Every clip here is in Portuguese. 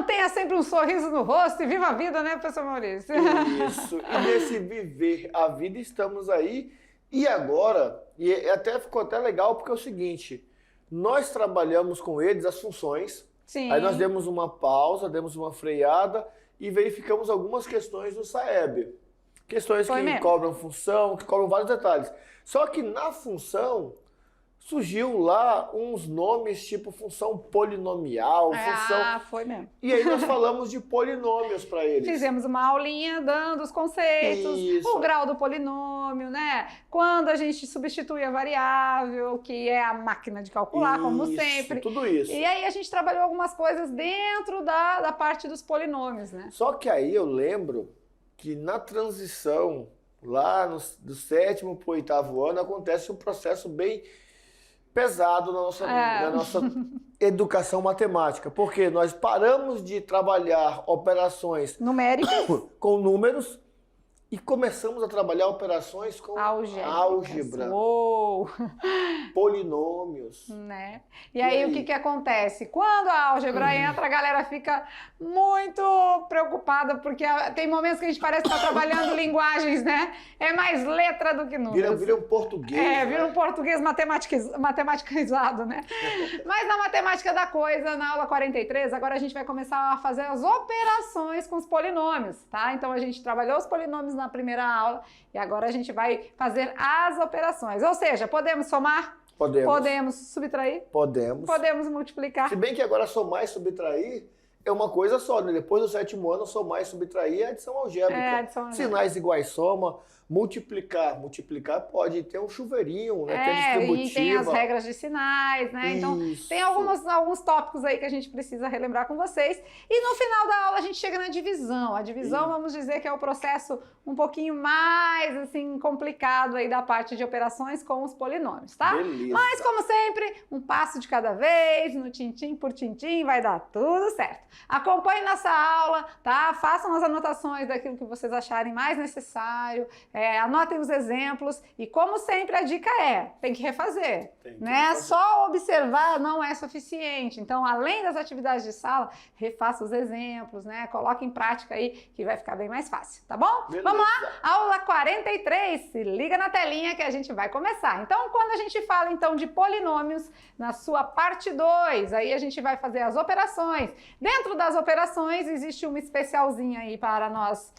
mantenha sempre um sorriso no rosto e viva a vida, né, professor Maurício? Isso, e nesse viver a vida estamos aí. E agora, e até ficou até legal porque é o seguinte, nós trabalhamos com eles as funções, Sim. Aí nós demos uma pausa, demos uma freada e verificamos algumas questões do SAEB. Questões que cobram função, que cobram vários detalhes. Só que na função surgiu lá uns nomes tipo função polinomial, função... Ah, foi mesmo. E aí nós falamos de polinômios para eles. Fizemos uma aulinha dando os conceitos, o grau do polinômio, né? Quando a gente substitui a variável, que é a máquina de calcular, como sempre. Tudo isso. E aí a gente trabalhou algumas coisas dentro da parte dos polinômios, né? Só que aí eu lembro que na transição, lá do 7º para o 8º ano, acontece um processo bem pesado na nossa educação matemática, porque nós paramos de trabalhar operações numéricas com números e começamos a trabalhar operações com álgebra, polinômios. Né? E aí o que acontece? Quando a álgebra entra, a galera fica muito preocupada, porque tem momentos que a gente parece estar trabalhando linguagens, né? É mais letra do que números. Vira um português. Vira um português matematicizado, né? Mas na matemática da coisa, na aula 43, agora a gente vai começar a fazer as operações com os polinômios, tá? Então a gente trabalhou os polinômios na primeira aula e agora a gente vai fazer as operações. Ou seja, podemos somar? Podemos. Podemos subtrair? Podemos. Podemos multiplicar? Se bem que agora somar e subtrair é uma coisa só, né? Depois do 7º ano, somar e subtrair é adição algébrica. Adição algébrica. Sinais iguais soma, multiplicar. Multiplicar pode ter um chuveirinho, né? Tem distributiva. E tem as regras de sinais, né? Então, tem alguns tópicos aí que a gente precisa relembrar com vocês. E no final da aula a gente chega na divisão. A divisão, vamos dizer que é o processo um pouquinho mais, assim, complicado aí da parte de operações com os polinômios, tá? Beleza. Mas, como sempre, um passo de cada vez, no tintim por tintim, vai dar tudo certo. Acompanhe nossa aula, tá? Façam as anotações daquilo que vocês acharem mais necessário, anotem os exemplos e, como sempre, a dica tem que refazer, né? Só observar não é suficiente. Então, além das atividades de sala, refaça os exemplos, né? Coloque em prática aí que vai ficar bem mais fácil, tá bom? Beleza. Vamos lá, aula 43, se liga na telinha que a gente vai começar. Então, quando a gente fala então de polinômios, na sua parte 2, aí a gente vai fazer as operações. Dentro das operações, existe uma especialzinha aí para nós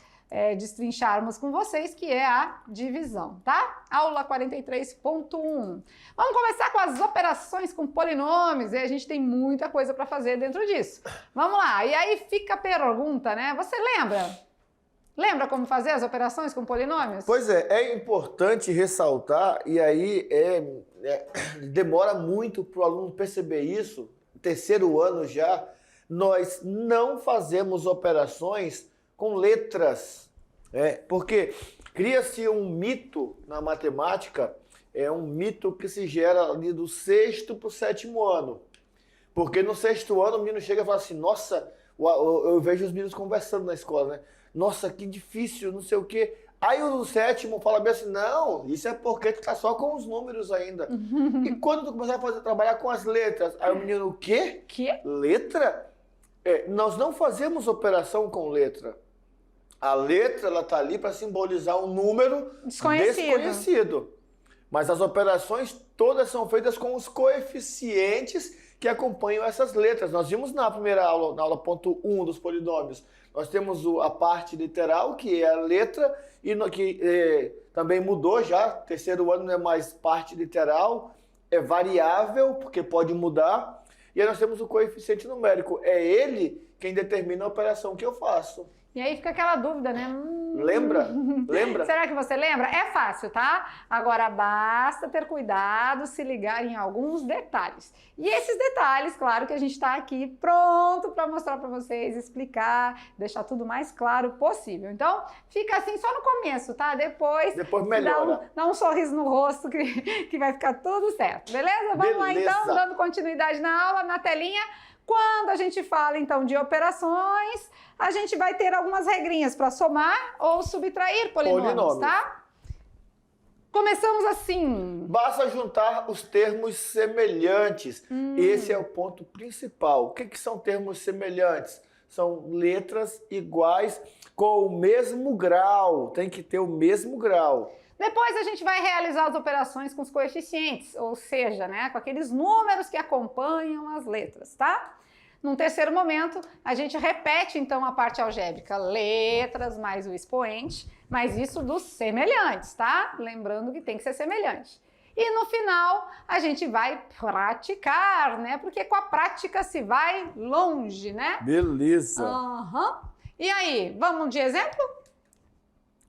destrincharmos com vocês, que é a divisão, tá? Aula 43.1. Vamos começar com as operações com polinômios, e a gente tem muita coisa para fazer dentro disso. Vamos lá, e aí fica a pergunta, né? Você lembra? Lembra como fazer as operações com polinômios? Pois é importante ressaltar, e aí demora muito para o aluno perceber isso, 3º ano já, nós não fazemos operações com letras, porque cria-se um mito na matemática, um mito que se gera ali do 6º para o 7º ano, porque no 6º ano o menino chega e fala assim, nossa, eu vejo os meninos conversando na escola, né? Nossa, que difícil, não sei o quê. Aí o 7º fala bem assim, não, isso é porque tu tá só com os números ainda. E quando tu começar a trabalhar com as letras, aí o menino, o quê? Que? Letra? Nós não fazemos operação com letra. A letra, ela tá ali para simbolizar um número desconhecido. Mas as operações todas são feitas com os coeficientes que acompanham essas letras. Nós vimos na primeira aula, na aula ponto 1 dos polinômios, nós temos a parte literal, que é a letra, e que também mudou já, 3º ano não é mais parte literal, é variável, porque pode mudar, e aí nós temos o coeficiente numérico, é ele quem determina a operação que eu faço. E aí fica aquela dúvida, né? Lembra? Lembra? Será que você lembra? É fácil, tá? Agora basta ter cuidado, se ligar em alguns detalhes. E esses detalhes, claro que a gente está aqui pronto para mostrar para vocês, explicar, deixar tudo mais claro possível. Então, fica assim só no começo, tá? Depois melhora. Dá um sorriso no rosto que vai ficar tudo certo, beleza? Vamos lá então, dando continuidade na aula, na telinha. Quando a gente fala, então, de operações, a gente vai ter algumas regrinhas para somar ou subtrair polinômios, tá? Começamos assim. Basta juntar os termos semelhantes. Esse é o ponto principal. O que são termos semelhantes? são letras iguais com o mesmo grau. Tem que ter o mesmo grau. Depois a gente vai realizar as operações com os coeficientes, ou seja, né, com aqueles números que acompanham as letras, tá? Num terceiro momento, a gente repete então a parte algébrica, letras mais o expoente, mas isso dos semelhantes, tá? Lembrando que tem que ser semelhante. E no final, a gente vai praticar, né? Porque com a prática se vai longe, né? Beleza. E aí, vamos de exemplo?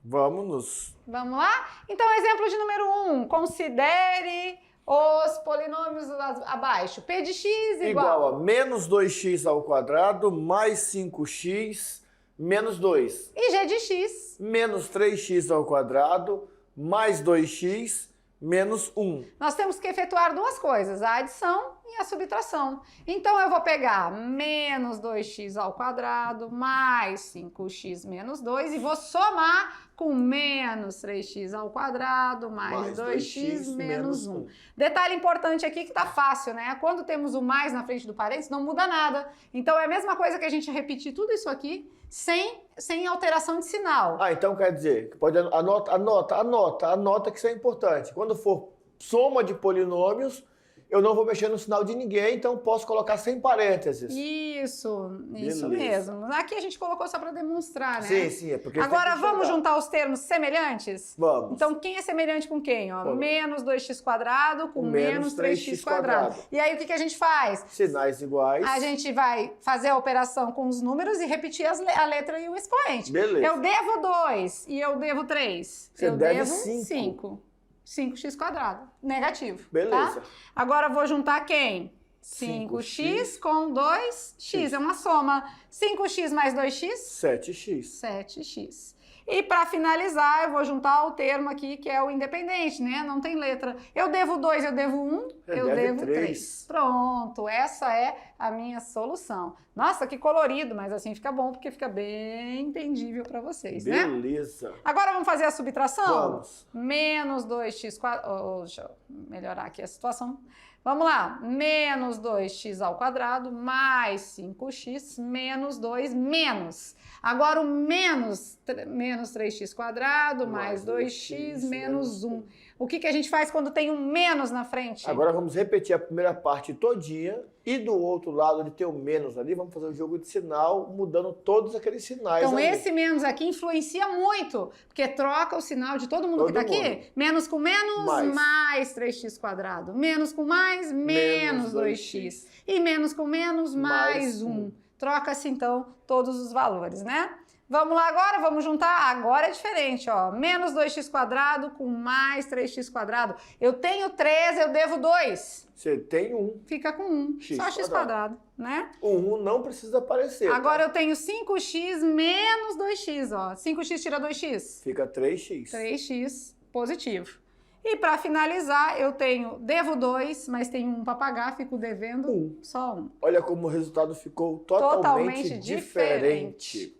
Vamos. Vamos lá? Então, exemplo de número 1. Considere os polinômios abaixo. P de x Igual a menos 2x ao quadrado mais 5x menos 2. E g de x. Menos 3x ao quadrado mais 2x menos 1. Nós temos que efetuar duas coisas, a adição e a subtração. Então, eu vou pegar menos 2x ao quadrado mais 5x menos 2 e vou somar com menos 3x ao quadrado mais 2x menos 1. Detalhe importante aqui que tá fácil, né? Quando temos o mais na frente do parênteses, não muda nada. Então, é a mesma coisa que a gente repetir tudo isso aqui sem alteração de sinal. Então quer dizer, que pode anota que isso é importante. Quando for soma de polinômios, eu não vou mexer no sinal de ninguém, então posso colocar sem parênteses. Isso Beleza. mesmo. Aqui a gente colocou só para demonstrar, né? Sim, é porque agora vamos juntar os termos semelhantes? Vamos. Então, quem é semelhante com quem? Ó? Menos 2x quadrado com menos 3x quadrado. E aí, o que a gente faz? Sinais iguais. A gente vai fazer a operação com os números e repetir a letra e o expoente. Beleza. Eu devo 2 e eu devo 3. Você eu deve devo 5. 5x quadrado. Negativo. Beleza. Tá? Agora, eu vou juntar quem? 5x com 2x. É uma soma. 5x mais 2x? 7x. 7x. E para finalizar, eu vou juntar o termo aqui, que é o independente, né? Não tem letra. Eu devo 2, eu devo 1, eu devo 3. Pronto, essa é a minha solução. Nossa, que colorido, mas assim fica bom, porque fica bem entendível para vocês, né? Beleza. Agora vamos fazer a subtração? Vamos. Menos 2x quadrado... deixa eu melhorar aqui a situação. Vamos lá, menos 2x ao quadrado mais 5x menos 2 menos. Agora o menos 3x quadrado mais 2x menos 1. O que a gente faz quando tem um menos na frente? Agora vamos repetir a primeira parte todinha e do outro lado de ter o menos ali, vamos fazer um jogo de sinal mudando todos aqueles sinais. Então ali. Esse menos aqui influencia muito, porque troca o sinal de todo mundo que está aqui. Menos com menos, mais 3x quadrado. Menos com mais, menos 2x. E menos com menos, mais 1. Troca-se então todos os valores, né? Vamos lá agora, vamos juntar. Agora é diferente, ó. Menos 2x quadrado com mais 3x quadrado. Eu tenho 3, eu devo 2. Você tem 1. Fica com 1. Só x quadrado, né? O 1 não precisa aparecer. Agora eu tenho 5x menos 2x, ó. 5x tira 2x. Fica 3x. 3x positivo. E para finalizar, eu devo 2, mas tenho 1 para pagar, fico devendo só 1. Olha como o resultado ficou totalmente diferente.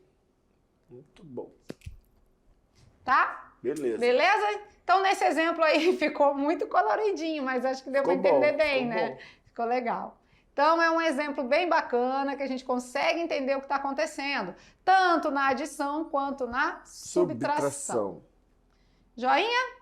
Muito bom. Tá? Beleza. Beleza? Então, nesse exemplo aí, ficou muito coloridinho, mas acho que deu para entender bem, né? Ficou legal. Então, é um exemplo bem bacana que a gente consegue entender o que está acontecendo, tanto na adição quanto na subtração. Joinha?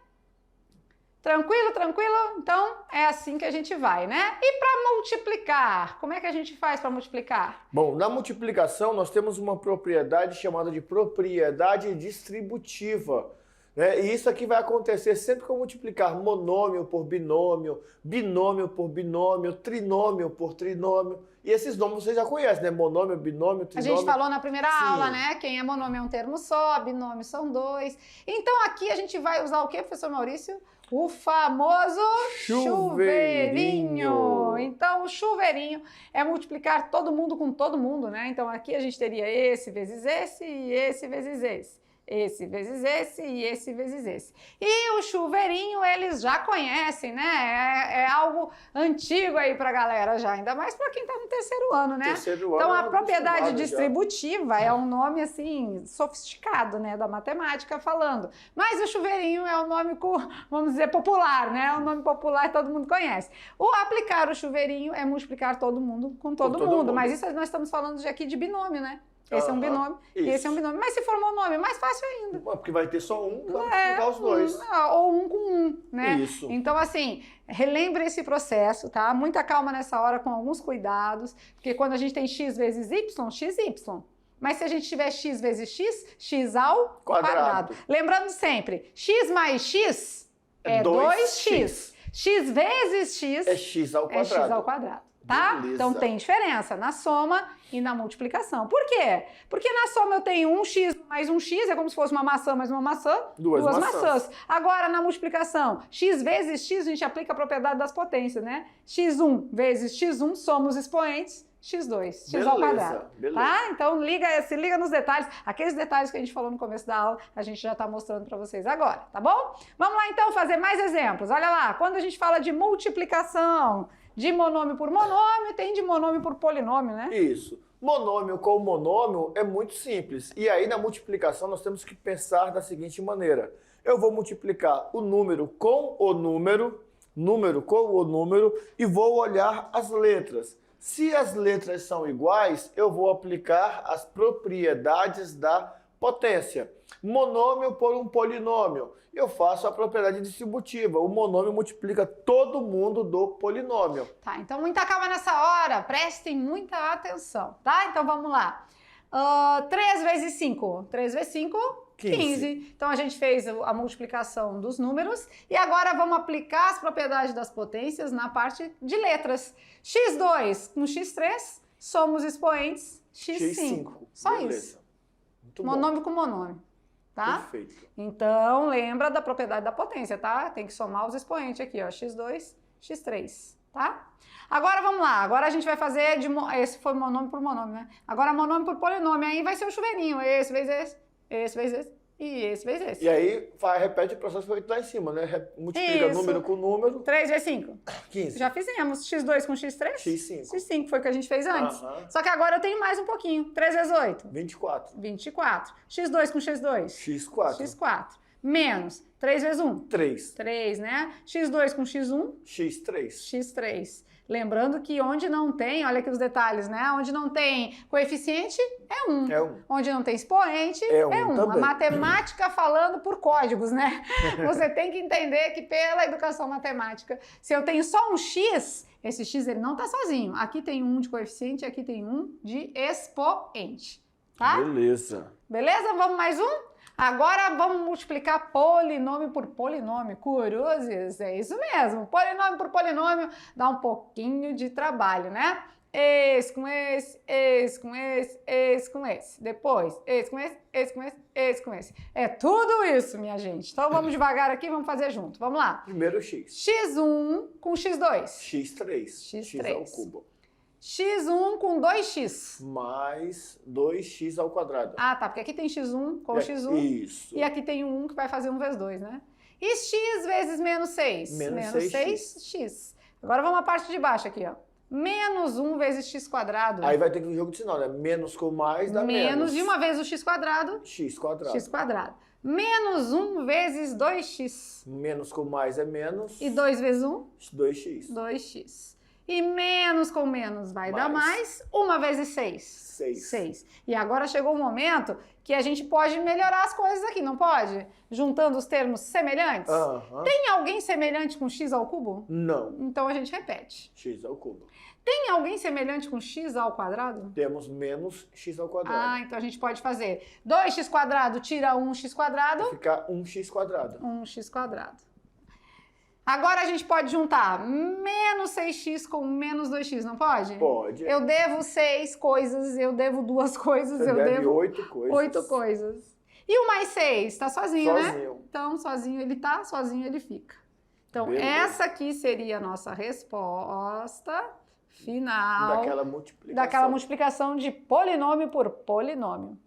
Tranquilo, tranquilo? Então, é assim que a gente vai, né? E para multiplicar? Como é que a gente faz para multiplicar? Bom, na multiplicação nós temos uma propriedade chamada de propriedade distributiva. Né? E isso aqui vai acontecer sempre que eu multiplicar monômio por binômio, binômio por binômio, trinômio por trinômio. E esses nomes você já conhece, né? Monômio, binômio, trinômio. A gente falou na primeira aula, né? Quem é monômio é um termo só, binômio são 2. Então aqui a gente vai usar o quê, professor Maurício? O famoso chuveirinho. Então, o chuveirinho é multiplicar todo mundo com todo mundo, né? Então, aqui a gente teria esse vezes esse e esse vezes esse. Esse vezes esse e esse vezes esse. E o chuveirinho eles já conhecem, né? É algo antigo aí pra galera já, ainda mais pra quem tá no terceiro ano, né? Então a propriedade distributiva é um nome assim sofisticado, né, da matemática falando. Mas o chuveirinho é um nome, vamos dizer, popular, né? É um nome popular que todo mundo conhece. O aplicar o chuveirinho é multiplicar todo mundo com todo mundo, mas isso nós estamos falando aqui de binômio, né? Esse é um binômio e esse é um binômio. Mas se for monômio, mais fácil ainda. Porque vai ter só um, vai multiplicar os dois. Ou um com um, né? Isso. Então, assim, relembre esse processo, tá? Muita calma nessa hora, com alguns cuidados, porque quando a gente tem x vezes y, x, y. Mas se a gente tiver x vezes x, x ao quadrado. Lembrando sempre, x mais x é 2x. X vezes x é x ao quadrado. É x ao quadrado. Tá? Beleza. Então tem diferença na soma e na multiplicação. Por quê? Porque na soma eu tenho um x mais um x, é como se fosse uma maçã mais uma maçã, duas maçãs. Agora na multiplicação, x vezes x, a gente aplica a propriedade das potências, né? x1 vezes x1, somos expoentes, x2, x ao quadrado. Beleza. Tá? Então se liga nos detalhes, aqueles detalhes que a gente falou no começo da aula, a gente já está mostrando para vocês agora, tá bom? Vamos lá então fazer mais exemplos. Olha lá, quando a gente fala de multiplicação, de monômio por monômio, tem de monômio por polinômio, né? Isso. Monômio com monômio é muito simples. E aí na multiplicação nós temos que pensar da seguinte maneira. Eu vou multiplicar o número com o número com o número e vou olhar as letras. Se as letras são iguais, eu vou aplicar as propriedades da potência. Monômio por um polinômio. Eu faço a propriedade distributiva. O monômio multiplica todo mundo do polinômio. Tá, então muita calma nessa hora. Prestem muita atenção, tá? Então vamos lá. 3 vezes 5. 3 vezes 5, 15. Então a gente fez a multiplicação dos números e agora vamos aplicar as propriedades das potências na parte de letras. x2 com x3, somos expoentes x5. Só Beleza. isso. Muito monômio bom. com monômio. Tá? Perfeito. Então, lembra da propriedade da potência, tá? Tem que somar os expoentes aqui, ó, x2, x3, tá? Agora, vamos lá. Agora a gente vai fazer esse foi monômio por monômio, né? Agora, monômio por polinômio, aí vai ser o chuveirinho. Esse vezes esse vezes esse e esse vezes esse. E aí, repete o processo feito lá em cima, né? Multiplica número com número. 3 vezes 5. 15. Já fizemos. x2 com x3. x5. x5 foi o que a gente fez antes. Só que agora eu tenho mais um pouquinho. 3 vezes 8. 24. 24. x2 com x2. x4. x4. Menos 3 vezes 1. 3. 3, né? x2 com x1. x3. x3. Lembrando que onde não tem, olha aqui os detalhes, né? Onde não tem coeficiente, é 1. É 1. Onde não tem expoente, é 1. A matemática falando por códigos, né? Você tem que entender que pela educação matemática, se eu tenho só um x, esse x ele não está sozinho. Aqui tem 1 de coeficiente, aqui tem 1 de expoente, tá? Beleza. Beleza? Vamos mais um? Agora vamos multiplicar polinômio por polinômio. Curiosos? É isso mesmo. Polinômio por polinômio dá um pouquinho de trabalho, né? Esse com esse, esse com esse, esse com esse. Depois, esse com esse, esse com esse, esse com esse. É tudo isso, minha gente. Então vamos devagar aqui, vamos fazer junto. Vamos lá. Primeiro x. x1 com x2. x3. x3. X ao cubo. x1 com 2x. Mais 2x ao quadrado. Ah, tá. Porque aqui tem x1 com x1. Isso. E aqui tem um que vai fazer 1 vezes 2, né? E x vezes menos 6? Menos 6x. Agora vamos à parte de baixo aqui, ó. Menos 1 vezes x quadrado. Aí vai ter que um jogo de sinal, né? Menos com mais dá menos. Menos de uma vez o x quadrado. X quadrado. X quadrado. Menos 1 vezes 2x. Menos com mais é menos. E 2 vezes 1? 2x. 2x. E menos com menos vai dar mais 1 vezes 6. 6. E agora chegou o momento que a gente pode melhorar as coisas aqui, não pode? Juntando os termos semelhantes. Tem alguém semelhante com x ao cubo? Não. Então a gente repete. X ao cubo. Tem alguém semelhante com x ao quadrado? Temos menos x ao quadrado. Ah, então a gente pode fazer 2x quadrado tira 1x quadrado. Vai ficar 1x quadrado. 1x quadrado. Agora a gente pode juntar menos 6x com menos 2x, não pode? Pode. Eu devo 6 coisas, eu devo 2 coisas, Você eu deve devo 8 coisas. 8 coisas. E o mais 6? Tá sozinho, né? Sozinho. Então, sozinho ele tá, sozinho ele fica. Então, Beleza. essa aqui seria a nossa resposta final Daquela multiplicação de polinômio por polinômio.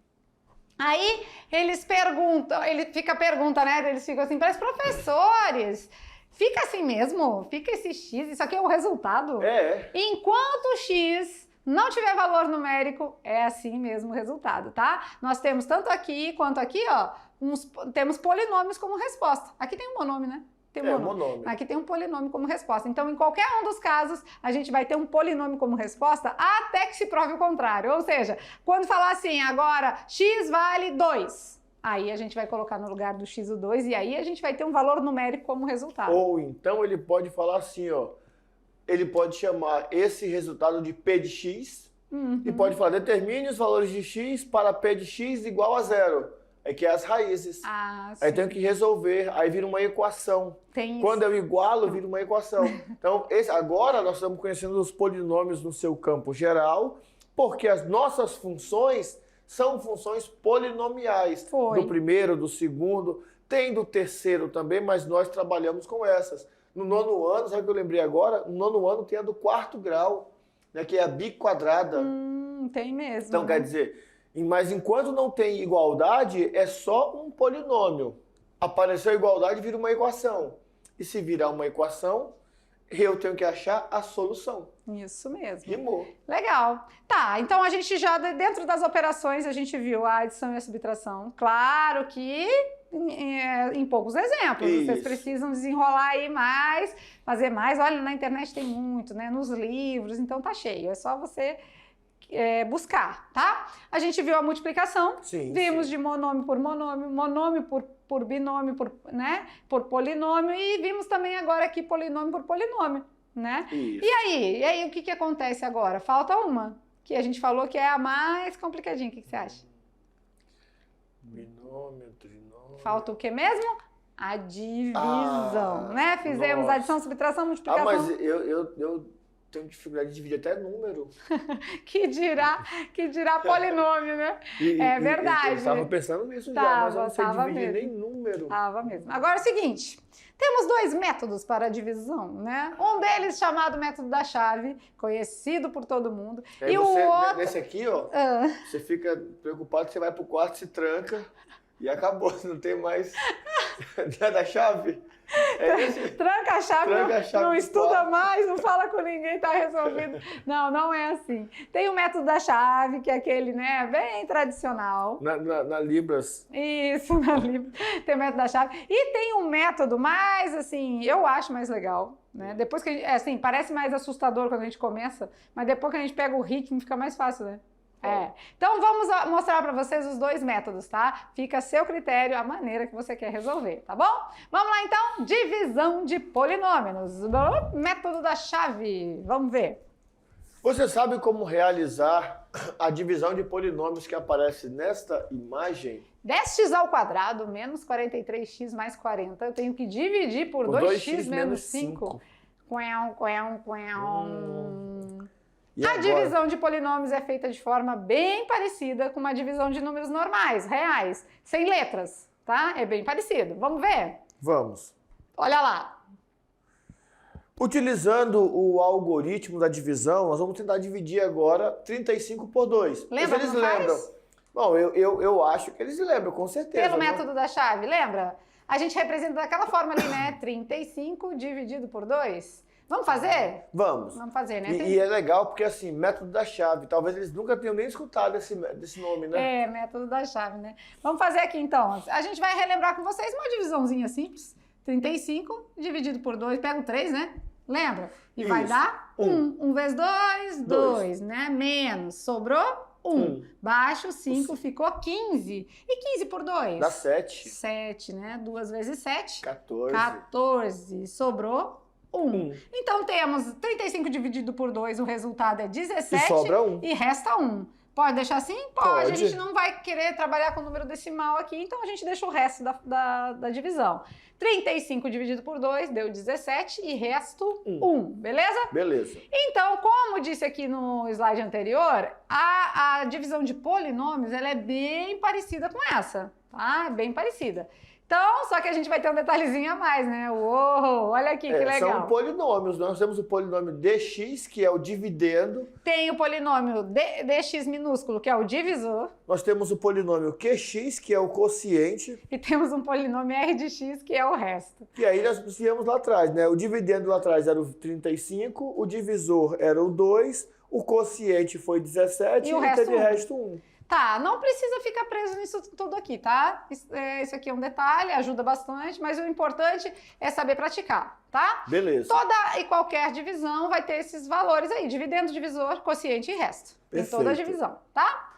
Aí, eles perguntam, fica a pergunta, né? Eles ficam assim, para os professores... Fica assim mesmo? Fica esse x? Isso aqui é o resultado? É. Enquanto o x não tiver valor numérico, é assim mesmo o resultado, tá? Nós temos tanto aqui quanto aqui, ó, temos polinômios como resposta. Aqui tem um monômio, né? tem É, monômio. monômio. Aqui tem um polinômio como resposta. Então, em qualquer um dos casos, a gente vai ter um polinômio como resposta até que se prove o contrário. Ou seja, quando falar assim, agora x vale 2, aí a gente vai colocar no lugar do x o 2 e aí a gente vai ter um valor numérico como resultado. Ou então ele pode falar assim, ó, ele pode chamar esse resultado de P de x e pode falar, determine os valores de x para P de x igual a 0. É que é as raízes. Ah, sim. Aí tenho que resolver, aí vira uma equação. Tem isso. Quando eu igualo, vira uma equação. Então, agora nós estamos conhecendo os polinômios no seu campo geral, porque as nossas funções são funções polinomiais. Foi. Do primeiro, do segundo, tem do terceiro também, mas nós trabalhamos com essas. No nono ano, sabe o que eu lembrei agora? No nono ano tem a do quarto grau, né, que é a biquadrada. Tem mesmo. Então, quer dizer, mas enquanto não tem igualdade, é só um polinômio. Apareceu a igualdade, vira uma equação. E se virar uma equação, eu tenho que achar a solução. Isso mesmo. Rimou. Legal. Tá, então a gente já, dentro das operações, a gente viu a adição e a subtração. Claro que em poucos exemplos. Isso. Vocês precisam desenrolar aí mais, fazer mais. Olha, na internet tem muito, né? Nos livros, então tá cheio. É só você buscar, tá? A gente viu a multiplicação, Sim, vimos sim. de monômio por monômio, monômio por binômio, por polinômio e vimos também agora aqui polinômio por polinômio, né? Isso. E aí o que acontece agora? Falta uma, que a gente falou que é a mais complicadinha. O que você acha? Binômio, trinômio. Falta o que mesmo? A divisão, né? Fizemos nossa. adição, subtração, multiplicação. mas eu tenho dificuldade de dividir até número. Que dirá polinômio, né? É verdade. Eu estava pensando nisso já, mas eu não sei dividir nem número. Tava mesmo. Agora é o seguinte, temos dois métodos para a divisão, né? Um deles chamado método da chave, conhecido por todo mundo. Aí e você, o outro... nesse aqui, ó, você fica preocupado, você vai pro quarto, se tranca e acabou, não tem mais da chave. É esse? Tranca a chave, não no estuda quarto. mais, não fala com ninguém, tá resolvido. Não é assim. Tem o método da chave, que é aquele, né, bem tradicional. Na Libras. Isso, na Libra. Tem o método da chave. E tem um método mais, assim, eu acho mais legal, né? Depois que a gente, assim, parece mais assustador quando a gente começa, mas depois que a gente pega o ritmo, fica mais fácil, né? Então vamos mostrar para vocês os dois métodos, tá? Fica a seu critério a maneira que você quer resolver, tá bom? Vamos lá então, divisão de polinômios, método da chave, vamos ver. Você sabe como realizar a divisão de polinômios que aparece nesta imagem? 10x ao quadrado menos 43x mais 40, eu tenho que dividir por 2x menos 5. E A agora? divisão de polinômios é feita de forma bem parecida com uma divisão de números normais, reais, sem letras, tá? É bem parecido. Vamos ver? Vamos. Olha lá. Utilizando o algoritmo da divisão, nós vamos tentar dividir agora 35 por 2. Lembra Mas eles como faz? lembram. Bom, eu acho que eles lembram, com certeza. Pelo né? método da chave, lembra? A gente representa daquela forma ali, né? 35 dividido por 2. Vamos fazer? Vamos. Vamos fazer, né? E é legal porque, assim, método da chave, talvez eles nunca tenham nem escutado desse nome, né? É, método da chave, né? Vamos fazer aqui então. A gente vai relembrar com vocês uma divisãozinha simples. 35 dividido por 2, pega o 3, né? Lembra? E vai Isso. dar 1. 1 vezes 2, 2, né? Menos, sobrou 1. Baixo, 5, ficou 15. E 15 por 2? Dá 7. 7, né? 2 vezes 7, 14. 14. Sobrou 1. Então temos 35 dividido por 2, o resultado é 17. E sobra 1. E resta 1. Pode deixar assim? Pode. A Pode. gente não vai querer trabalhar com número decimal aqui, então a gente deixa o resto da divisão. 35 dividido por 2 deu 17 e resto 1, beleza? Beleza. Então, como disse aqui no slide anterior, a divisão de polinômios ela é bem parecida com essa, tá? Bem parecida. Então, só que a gente vai ter um detalhezinho a mais, né? Uou, olha aqui que legal. São polinômios. Nós temos o polinômio dx, que é o dividendo. Tem o polinômio dx minúsculo, que é o divisor. Nós temos o polinômio qx, que é o quociente. E temos um polinômio r de x, que é o resto. E aí nós viemos lá atrás, né? O dividendo lá atrás era o 35, o divisor era o 2, o quociente foi 17 E o e resto teve 1. resto 1. Tá, não precisa ficar preso nisso tudo aqui, tá? Isso aqui é um detalhe, ajuda bastante, mas o importante é saber praticar, tá? Beleza. Toda e qualquer divisão vai ter esses valores aí, dividendo, divisor, quociente e resto. Perfeito. Em toda a divisão, tá?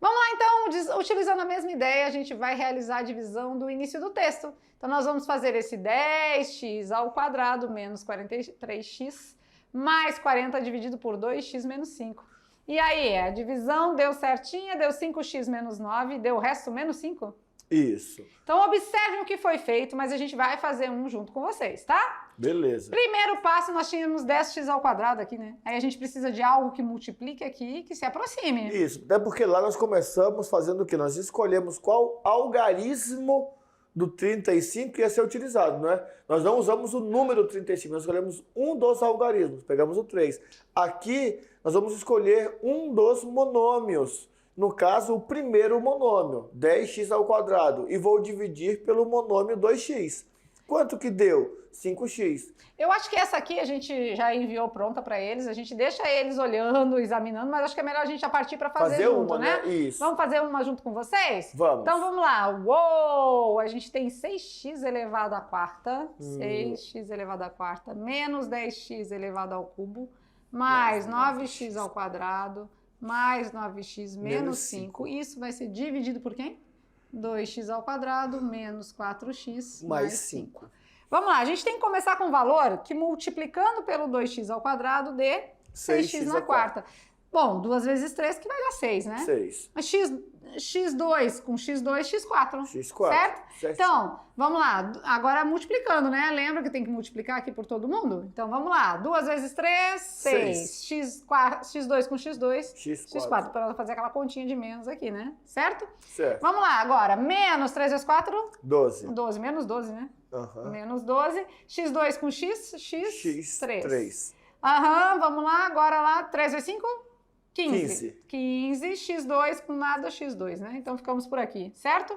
Vamos lá, então, utilizando a mesma ideia, a gente vai realizar a divisão do início do texto. Então, nós vamos fazer esse 10x ao quadrado menos 43x mais 40 dividido por 2x menos 5. E aí, a divisão deu certinha, deu 5x menos 9, deu o resto menos 5? Isso. Então, observem o que foi feito, mas a gente vai fazer um junto com vocês, tá? Beleza. Primeiro passo, nós tínhamos 10x ao quadrado aqui, né? Aí a gente precisa de algo que multiplique aqui, que se aproxime. Isso, até porque lá nós começamos fazendo o quê? Nós escolhemos qual algarismo do 35 que ia ser utilizado, não é? Nós não usamos o número 35, nós escolhemos um dos algarismos, pegamos o 3. Aqui, nós vamos escolher um dos monômios. No caso, o primeiro monômio, 10x ao quadrado, e vou dividir pelo monômio 2x. Quanto que deu? 5x. Eu acho que essa aqui a gente já enviou pronta para eles, a gente deixa eles olhando, examinando, mas acho que é melhor a gente já partir para fazer junto, uma, né? Isso. Vamos fazer uma junto com vocês? Vamos. Então vamos lá. Uou! A gente tem 6x elevado à quarta, 6x elevado à quarta, menos 10x elevado ao cubo, mais 9x ao quadrado, mais 9x menos 5. Isso vai ser dividido por quem? 2x ao quadrado menos 4x mais 5. Vamos lá, a gente tem que começar com um valor que multiplicando pelo 2x ao quadrado dê 6x na quarta. Bom, 2 vezes 3 que vai dar 6, né? 6. Mas x2 com x2, x4. X4. Certo? Então, vamos lá. Agora multiplicando, né? Lembra que tem que multiplicar aqui por todo mundo? Então, vamos lá. 2 vezes 3, 6. x2 com x2, x4. Para fazer aquela continha de menos aqui, né? Certo? Certo. Vamos lá. Agora, menos 3 vezes 4? 12. 12. Menos 12, né? Uhum. Menos 12. x2 com x, x3. 3. Aham, vamos lá. Agora lá. 3 vezes 5? 15. 15, x2 com nada, x2, né? Então, ficamos por aqui, certo?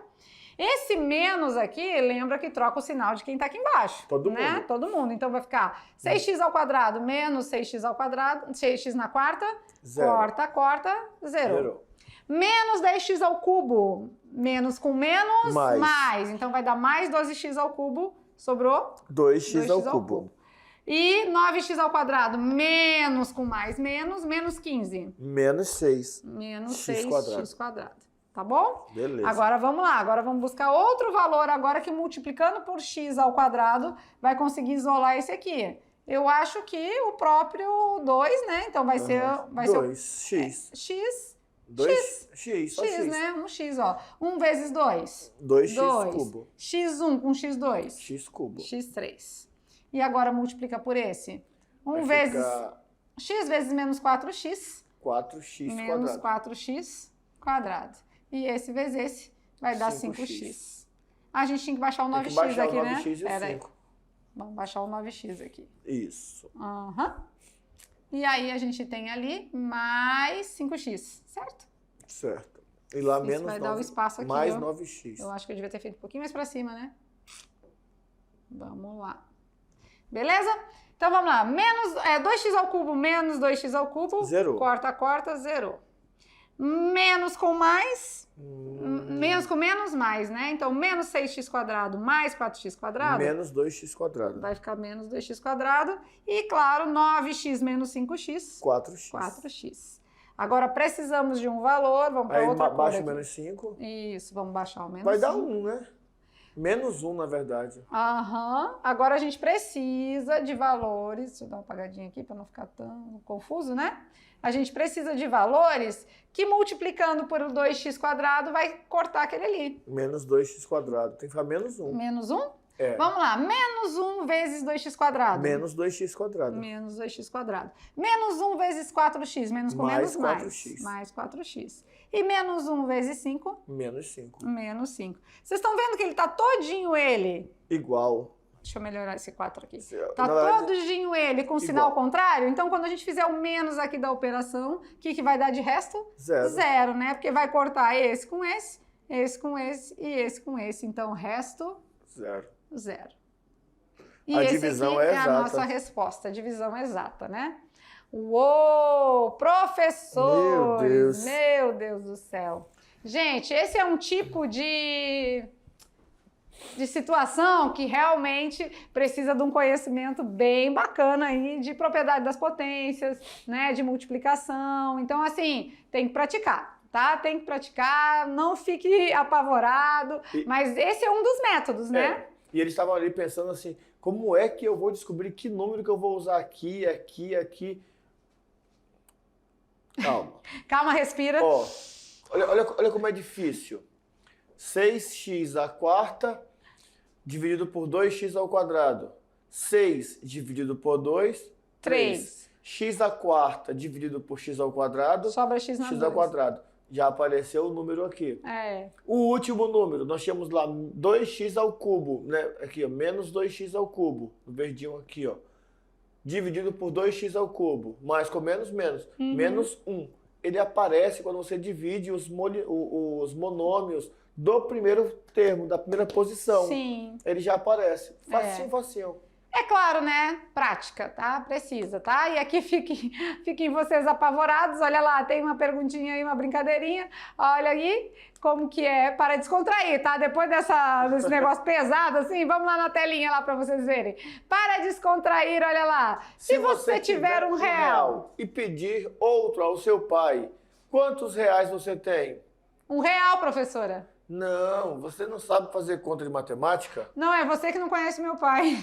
Esse menos aqui, lembra que troca o sinal de quem tá aqui embaixo. Todo né? mundo. Todo mundo. Então, vai ficar 6x ao quadrado menos 6x ao quadrado, 6x na quarta, Zero. Corta, zero. Menos 10x ao cubo, menos com menos, mais. Então, vai dar mais 12x ao cubo, sobrou 2x ao cubo. E 9x ao quadrado, menos com mais, menos 15. Menos 6. Menos X 6x quadrado. Tá bom? Beleza. Agora vamos lá. Agora vamos buscar outro valor agora que multiplicando por x ao quadrado vai conseguir isolar esse aqui. Eu acho que o próprio 2, né? Então vai ser... Vai 2x. X. 2x. Só X, né? Um x, ó. 1 vezes 2. 2x cubo. x1 com x2. X cubo. x3. E agora multiplica por esse. 1 Vai vezes... ficar x vezes menos 4x. 4x menos quadrado. 4x quadrado. E esse vezes esse vai dar 5x. A gente tinha que baixar o 9x Tem que baixar aqui, o né? 9x e o Pera 5. aí. Vamos baixar o 9x aqui. Isso. E aí a gente tem ali mais 5x, certo? Certo. E lá Isso menos vai 9, dar o espaço aqui, mais ó. 9x. Eu acho que eu devia ter feito um pouquinho mais pra cima, né? Vamos lá. Beleza? Então vamos lá. Menos 2x ao cubo menos 2x ao cubo. Zerou. Corta, zerou. Menos com mais. Menos com menos, mais, né? Então, menos 6x quadrado mais 4x quadrado. Menos 2x quadrado. Vai ficar menos 2x quadrado. E, claro, 9x menos 5x. 4x. 4x. Agora, precisamos de um valor. Vamos para Aí outra cor baixa aqui. menos 5. Isso, vamos baixar o menos Vai dar 5. 1, né? Menos 1, na verdade. Agora a gente precisa de valores. Deixa eu dar uma apagadinha aqui para não ficar tão confuso, né? A gente precisa de valores que multiplicando por 2x quadrado vai cortar aquele ali. Menos 2x quadrado. Tem que ficar menos 1. Menos 1? É. Vamos lá. Menos 1 vezes 2x quadrado. Menos 2x quadrado. Menos 2x quadrado. Menos 1 vezes 4x. Menos com Mais menos, mais. 4x. Mais 4x. E menos 1 vezes 5. Menos 5. Menos 5. Vocês estão vendo que ele tá todinho ele? Igual. Deixa eu melhorar esse 4 aqui. Na Tá verdade, todinho ele com sinal contrário? Então, quando a gente fizer o menos aqui da operação, o que vai dar de resto? Zero. Zero, né? Porque vai cortar esse com esse com esse e esse com esse. Então, resto, Zero. zero. E A esse divisão aqui é a exata. nossa resposta, a divisão exata, né? Uou, professores! Meu Deus. Meu Deus do céu. Gente, esse é um tipo de situação que realmente precisa de um conhecimento bem bacana aí de propriedade das potências, né, de multiplicação. Então, assim, tem que praticar, tá? Tem que praticar, não fique apavorado, mas esse é um dos métodos, né? E eles estavam ali pensando assim, como é que eu vou descobrir que número que eu vou usar aqui, aqui, aqui? Calma. Calma, respira. Ó, olha como é difícil. 6x à quarta dividido por 2x ao quadrado. 6 dividido por 2, 3. X à quarta dividido por x ao quadrado. Sobra x na X ao quadrado. Já apareceu o número aqui. O último número, nós tínhamos lá 2x ao cubo, né? Aqui, ó, menos 2x ao cubo. No verdinho aqui, ó. Dividido por 2x ao cubo. Mais com menos, menos. Menos 1. Ele aparece quando você divide os monômios do primeiro termo, da primeira posição. Sim. Ele já aparece. Facinho, facinho. É claro, né? Prática, tá? Precisa, tá? E aqui fiquem vocês apavorados. Olha lá, tem uma perguntinha aí, uma brincadeirinha. Olha aí como que é para descontrair, tá? Depois desse negócio pesado, assim, vamos lá na telinha lá para vocês verem. Para descontrair, olha lá. Se você tiver R$1 e pedir outro ao seu pai, quantos reais você tem? R$1, professora. Não, você não sabe fazer conta de matemática? Não, é você que não conhece meu pai.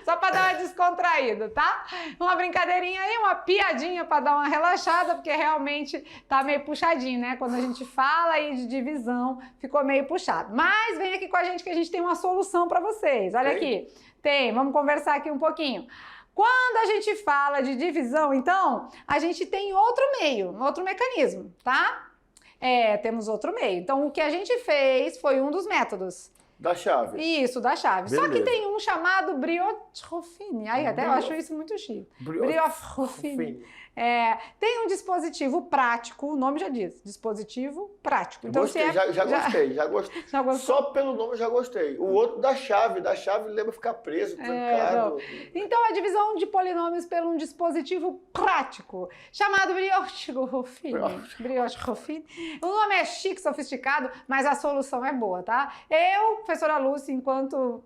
Só para dar uma descontraída, tá? Uma brincadeirinha aí, uma piadinha para dar uma relaxada, porque realmente tá meio puxadinho, né? Quando a gente fala aí de divisão, ficou meio puxado. Mas vem aqui com a gente que a gente tem uma solução para vocês. Olha aqui. Tem, vamos conversar aqui um pouquinho. Quando a gente fala de divisão, então, a gente tem outro meio, outro mecanismo, tá? Temos outro meio. Então, o que a gente fez foi um dos métodos. Da chave. Isso, da chave. Beleza. Só que tem um chamado brioche-ruffine. Aí até eu acho isso muito chique. Brioche-ruffine. Tem um dispositivo prático, o nome já diz, dispositivo prático. Então, gostei, já gostei. Já gostou? Só pelo nome eu já gostei. O outro da chave lembra ficar preso, trancado. Então, a divisão de polinômios por um dispositivo prático, chamado brioche-ruffine. Brioche-ruffine. O nome é chique, sofisticado, mas a solução é boa, tá? Eu, professora Lúcia, enquanto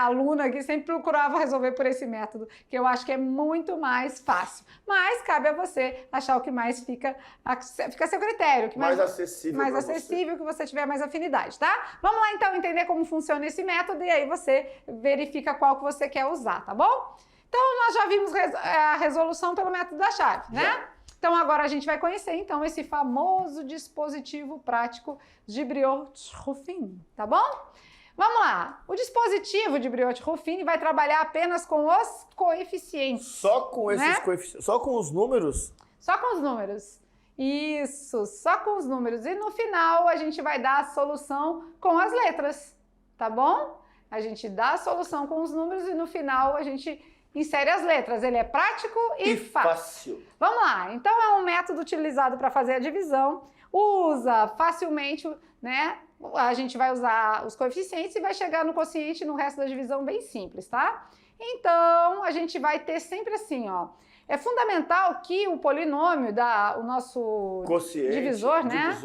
aluna aqui, sempre procurava resolver por esse método, que eu acho que é muito mais fácil. Mas cabe a você achar o que mais fica a seu critério. Que mais acessível. Mais acessível, que você tiver mais afinidade, tá? Vamos lá, então, entender como funciona esse método e aí você verifica qual que você quer usar, tá bom? Então, nós já vimos a resolução pelo método da chave, né? Então, agora a gente vai conhecer, então, esse famoso dispositivo prático de Brioche-Ruffine, tá bom? Vamos lá. O dispositivo de Brioche-Ruffine vai trabalhar apenas com os coeficientes. Só com esses coeficientes? Só com os números? Só com os números. Isso, só com os números. E no final a gente vai dar a solução com as letras, tá bom? A gente dá a solução com os números e no final a gente insere as letras. Ele é prático e fácil. Vamos lá. Então é um método utilizado para fazer a divisão. Usa facilmente, né? A gente vai usar os coeficientes e vai chegar no quociente no resto da divisão bem simples, tá? Então, a gente vai ter sempre assim, ó. É fundamental que o polinômio, o nosso quociente, divisor, né?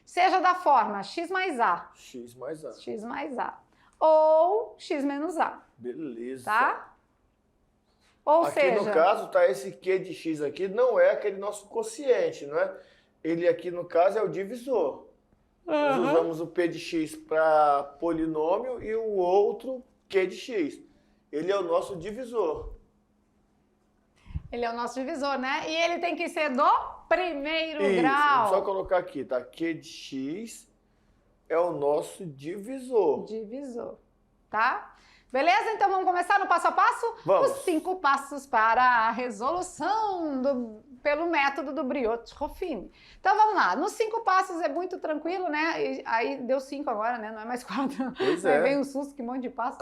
Seja da forma x mais a. X mais a. X mais a. Ou x menos a. Beleza. Tá? Ou seja... Aqui no caso, tá esse Q de x aqui, não é aquele nosso quociente, não é? Ele aqui no caso é o divisor. Nós usamos o P de x para polinômio e o outro Q de x. Ele é o nosso divisor. Ele é o nosso divisor, né? E ele tem que ser do primeiro grau. Vou só colocar aqui, tá? Q de x é o nosso divisor. Divisor, tá? Beleza? Então vamos começar no passo a passo? Vamos. Os 5 passos para a resolução pelo método do Brioche-Ruffine. Então vamos lá. Nos 5 passos é muito tranquilo, né? E aí deu 5 agora, né? Não é mais 4. Pois Aí é. vem um susto, que monte de passo.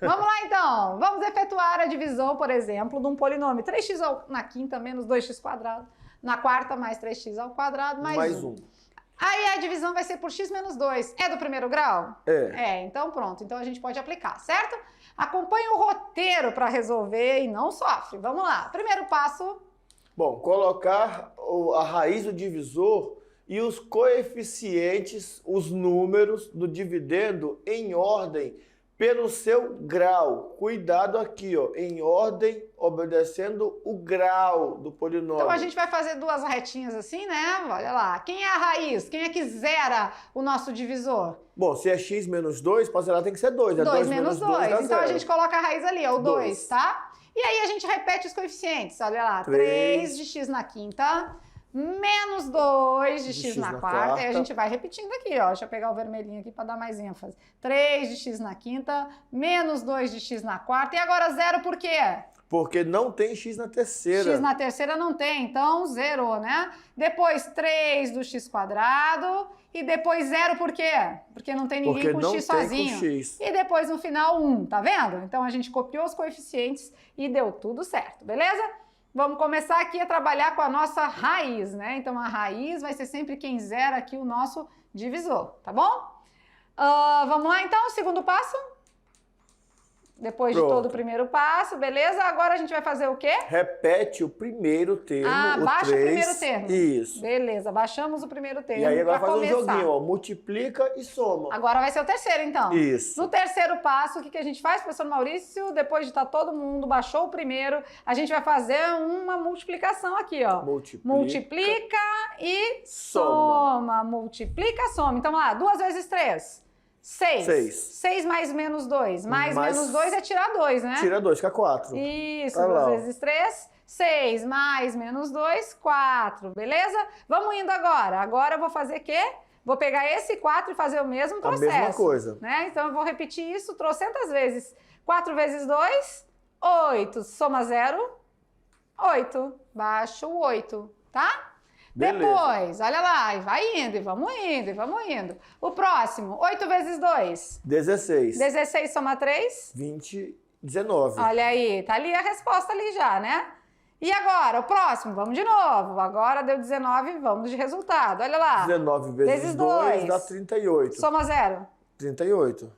Vamos lá então. Vamos efetuar a divisão, por exemplo, de um polinômio 3x na quinta menos 2x². Na quarta mais 3x² mais 1. Aí a divisão vai ser por x menos 2. É do primeiro grau? É. Então pronto. Então a gente pode aplicar, certo? Acompanhe o roteiro para resolver e não sofre. Vamos lá. Primeiro passo. Bom, colocar a raiz do divisor e os coeficientes, os números do dividendo em ordem pelo seu grau. Cuidado aqui, ó, em ordem, obedecendo o grau do polinômio. Então a gente vai fazer duas retinhas assim, né? Olha lá. Quem é a raiz? Quem é que zera o nosso divisor? Bom, se é x menos 2, para zerar tem que ser 2. 2 menos 2. Então zero. a gente coloca a raiz ali, ó, o 2, tá? E aí a gente repete os coeficientes. Olha lá, 3 de x na quinta, menos 2 de x na quarta. E a gente vai repetindo aqui, ó. Deixa eu pegar o vermelhinho aqui para dar mais ênfase. 3 de x na quinta, menos 2 de x na quarta. E agora zero por quê? Porque não tem x na terceira. X na terceira não tem, então zerou, né? Depois 3 do x quadrado e depois zero por quê? Porque não tem ninguém com x sozinho. Com x. E depois no final 1, tá vendo? Então a gente copiou os coeficientes e deu tudo certo, beleza? Vamos começar aqui a trabalhar com a nossa raiz, né? Então a raiz vai ser sempre quem zera aqui o nosso divisor, tá bom? Vamos lá então, segundo passo? Depois Pronto. de todo o primeiro passo, beleza? Agora a gente vai fazer o quê? Repete o primeiro termo, o baixa 3. o primeiro termo. Isso. Beleza, baixamos o primeiro termo. E aí vai fazer começar. um joguinho, ó, multiplica e soma. Agora vai ser o terceiro, então. Isso. No terceiro passo, o que a gente faz, professor Maurício? Depois de estar todo mundo, baixou o primeiro, a gente vai fazer uma multiplicação aqui, ó. Multiplica e soma. Multiplica, soma. Então, lá, 2 vezes 3. 6. 6 mais menos 2. Mais menos 2 é tirar 2, né? Tira 2, fica 4. Isso, Tá 2 vezes 3. 6 mais menos 2, 4. Beleza? Vamos indo agora. Agora eu vou fazer o quê? Vou pegar esse 4 e fazer o mesmo processo. A mesma coisa. Né? Então eu vou repetir isso trocentas vezes. 4 vezes 2, 8. Soma 0, 8. Baixo o 8, tá? Beleza. Depois, olha lá, e vai indo, e vamos indo, e vamos indo. O próximo, 8 vezes 2. 16. 16 soma 3. 20, 19. Olha aí, tá ali a resposta ali já, né? E agora, o próximo, vamos de novo. Agora deu 19, vamos de resultado. Olha lá. 19 vezes 2 dá 38. Soma 0. 38.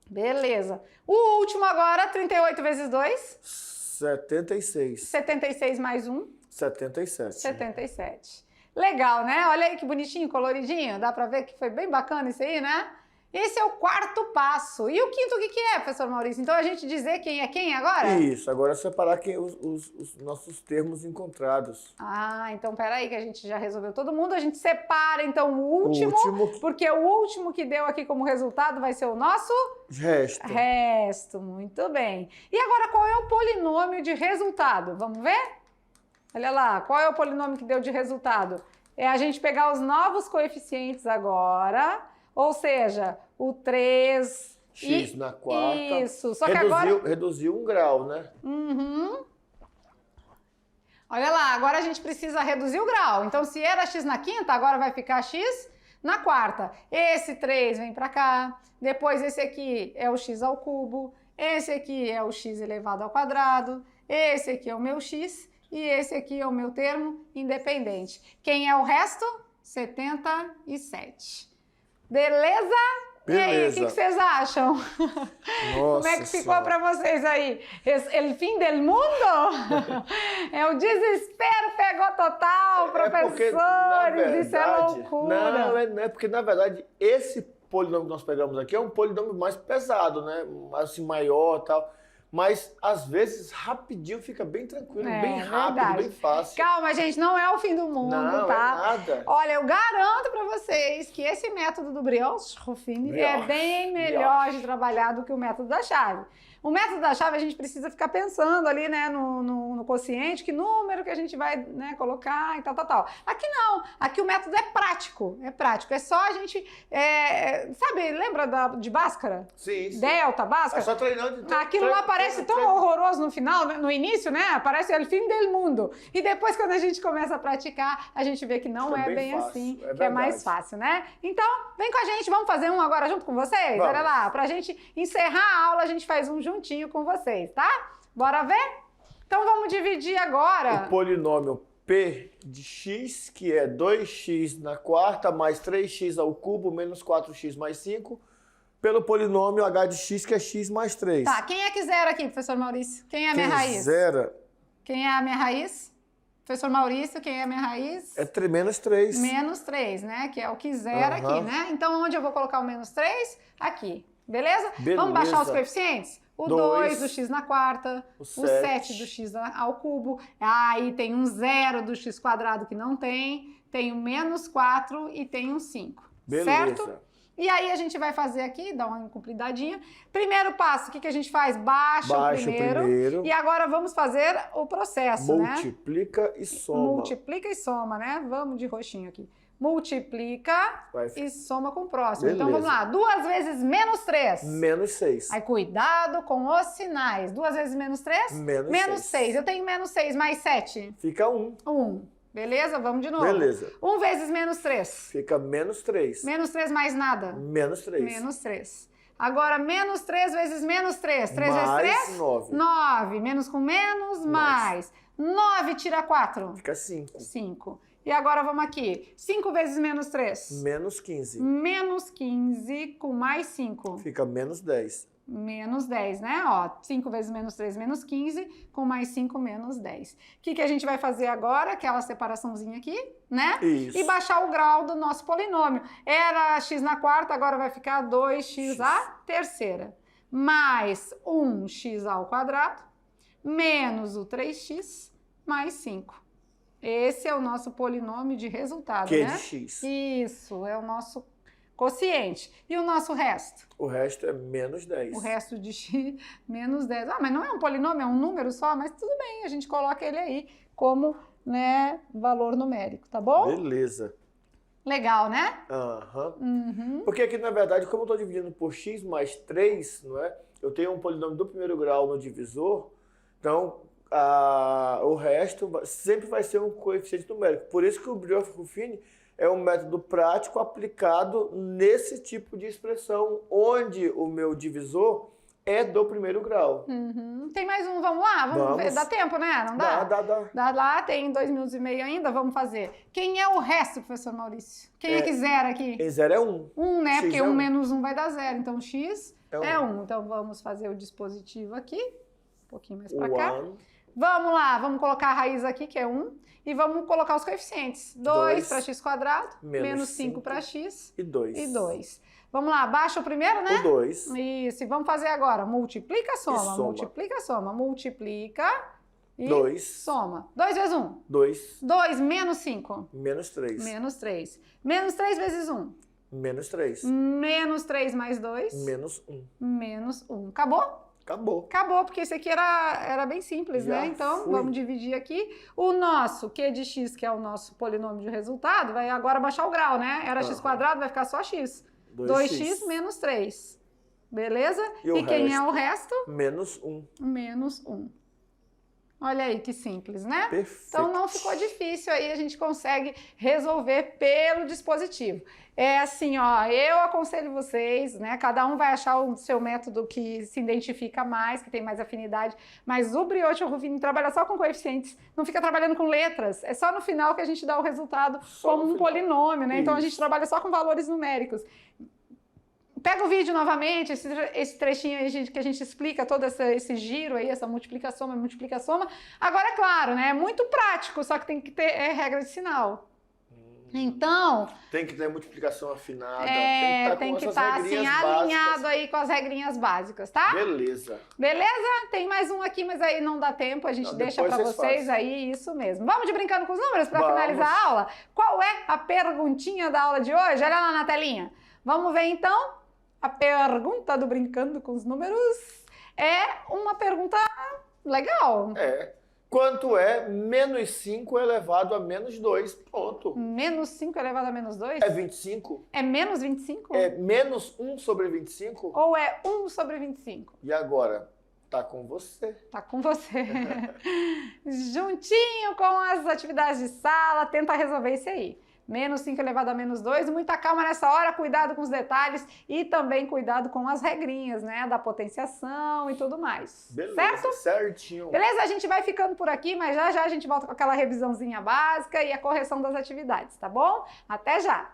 Beleza. O último agora, 38 vezes 2. 76. 76 mais 1. 77. 77. Legal, né? Olha aí que bonitinho, coloridinho. Dá pra ver que foi bem bacana isso aí, né? Esse é o quarto passo. E o quinto, o que é, professor Maurício? Então a gente dizer quem é quem agora? Isso, agora é separar os nossos termos encontrados. Então peraí que a gente já resolveu todo mundo. A gente separa então o último, porque o último que deu aqui como resultado vai ser o nosso resto. Muito bem. E agora qual é o polinômio de resultado? Vamos ver? Olha lá, qual é o polinômio que deu de resultado? É a gente pegar os novos coeficientes agora, ou seja, o 3... X na quarta. Isso, só que agora... Reduziu 1 grau, né? Olha lá, agora a gente precisa reduzir o grau. Então, se era x na quinta, agora vai ficar x na quarta. Esse 3 vem para cá, depois esse aqui é o x ao cubo, esse aqui é o x elevado ao quadrado, esse aqui é o meu x... E esse aqui é o meu termo independente. Quem é o resto? 77. Beleza? E aí, o que vocês acham? Nossa, como é que ficou para vocês aí? El fim del mundo? É o desespero pegou total, professores, isso é loucura. Não é porque, na verdade, esse polinômio que nós pegamos aqui é um polinômio mais pesado, né? Assim, maior e tal. Mas, às vezes, rapidinho fica bem tranquilo, bem rápido, verdade. Bem fácil. Calma, gente, não é o fim do mundo, não, tá? É nada. Olha, eu garanto pra vocês que esse método do brioche Ruffini é bem melhor de trabalhar do que o método da chave. O método da chave a gente precisa ficar pensando ali, né, no quociente, que número que a gente vai, né, colocar e tal. Aqui não, aqui o método é prático, é só a gente, sabe, lembra de Bhaskara? Sim. Delta, Bhaskara? É só treinando. Aquilo lá parece tão horroroso no final, no início, né, parece o fim do mundo. E depois, quando a gente começa a praticar, a gente vê que não é bem fácil, assim, que é mais fácil, né? Então, vem com a gente, vamos fazer um agora junto com vocês? Vamos. Olha lá, pra gente encerrar a aula, a gente faz um juntinho com vocês, tá? Bora ver? Então vamos dividir agora. O polinômio P de x, que é 2x na quarta mais 3x ao cubo menos 4x mais 5, pelo polinômio h de x, que é x mais 3. Tá, quem é que zera aqui, professor Maurício? Quem é a minha raiz? Zera Quem é a minha raiz? Professor Maurício, quem é a minha raiz? é menos 3. Menos 3, né? Que é o que zera aqui, né? Então, onde eu vou colocar o menos 3? Aqui. Beleza? Vamos baixar os coeficientes? O 2 do x na quarta, o 7 do x ao cubo, aí tem um 0 do x quadrado que não tem o menos 4 e tem um 5. Beleza. Certo? E aí a gente vai fazer aqui, dá uma compridadinha. Primeiro passo, o que a gente faz? Baixa o primeiro. E agora vamos fazer o processo, Multiplica e soma. Multiplica e soma, né? Vamos de roxinho aqui. Multiplica e soma com o próximo. Beleza. Então, vamos lá. 2 vezes menos 3. Menos 6. Aí, cuidado com os sinais. 2 vezes menos 3? Menos 6. Eu tenho menos 6 mais 7? Fica 1. 1. Beleza? Vamos de novo. Beleza. 1 vezes menos 3? Fica menos 3. Menos 3 mais nada? Menos 3. Menos 3. Agora, menos 3 vezes menos 3. 3 vezes 3? 9. 9. Menos com menos, mais. 9 tira 4? Fica 5. 5. E agora vamos aqui. 5 vezes menos 3? Menos 15. Menos 15 com mais 5? Fica menos 10. Menos 10, né? Ó, 5 vezes menos 3, menos 15, com mais 5, menos 10. O que a gente vai fazer agora? Aquela separaçãozinha aqui, né? Isso. E baixar o grau do nosso polinômio. Era x na quarta, agora vai ficar 2x à terceira. Mais 1x ao quadrado, menos o 3x, mais 5. Esse é o nosso polinômio de resultado, que né? De x. Isso, é o nosso quociente. E o nosso resto? O resto é menos 10. O resto de x, menos 10. Ah, mas não é um polinômio, é um número só, mas tudo bem, a gente coloca ele aí como, né, valor numérico, tá bom? Beleza. Legal, né? Uhum. Porque aqui, na verdade, como eu estou dividindo por x mais 3, não é? Eu tenho um polinômio do primeiro grau no divisor, então o resto sempre vai ser um coeficiente numérico. Por isso que o Brioff-Ruffini é um método prático aplicado nesse tipo de expressão, onde o meu divisor é do primeiro grau. Tem mais um, vamos lá? Vamos ver. Dá tempo, né? Não dá? Dá. Dá lá, tem 2 minutos e meio ainda, vamos fazer. Quem é o resto, professor Maurício? Quem é que zera aqui? Quem zera é 1. 1, né? X Porque é 1 menos 1 vai dar 0, então x é 1. Então vamos fazer o dispositivo aqui, um pouquinho mais para cá. Vamos lá, vamos colocar a raiz aqui, que é 1, e vamos colocar os coeficientes. 2 para x quadrado, menos 5 para x e 2. Vamos lá, baixa o primeiro, né? O 2. Isso, e vamos fazer agora. Multiplica, soma. Multiplica, soma. Multiplica e 2. Soma. 2 vezes 1? 2. 2 menos 5? Menos 3. Menos 3. Menos 3 vezes 1? Menos 3. Menos 3 mais 2? Menos 1. Menos 1. Acabou? Acabou, porque esse aqui era bem simples, né? Então, vamos dividir aqui. O nosso q de x, que é o nosso polinômio de resultado, vai agora baixar o grau, né? Era x quadrado, vai ficar só x. 2x menos 3. Beleza? E quem é o resto? Menos 1. Menos 1. Olha aí que simples, né? Perfeito. Então não ficou difícil aí, a gente consegue resolver pelo dispositivo. É assim, ó, eu aconselho vocês, né? Cada um vai achar o seu método que se identifica mais, que tem mais afinidade, mas o Brioff-Ruffini trabalha só com coeficientes, não fica trabalhando com letras, é só no final que a gente dá o resultado como um polinômio, né? Então a gente trabalha só com valores numéricos. Pega o vídeo novamente, esse trechinho aí que a gente explica todo esse giro aí, essa multiplicação. Agora, é claro, né? É muito prático, só que tem que ter regra de sinal. Então... Tem que ter multiplicação afinada, tem que estar assim, alinhado aí com as regrinhas básicas, tá? Beleza. Beleza? Tem mais um aqui, mas aí não dá tempo, a gente deixa para vocês aí, isso mesmo. Vamos de brincando com os números para finalizar a aula? Qual é a perguntinha da aula de hoje? Olha lá na telinha. Vamos ver então? A pergunta do Brincando com os Números é uma pergunta legal. Quanto é menos 5 elevado a menos 2? Pronto. Menos 5 elevado a menos 2? É 25? É menos 25? É menos 1 sobre 25? Ou é 1 sobre 25? E agora? Tá com você. Tá com você. Juntinho com as atividades de sala, tenta resolver isso aí. menos 5 elevado a menos 2. Muita calma nessa hora, cuidado com os detalhes e também cuidado com as regrinhas, né? Da potenciação e tudo mais. Beleza, certo? certinho. Beleza? A gente vai ficando por aqui, mas já já a gente volta com aquela revisãozinha básica e a correção das atividades, tá bom? Até já!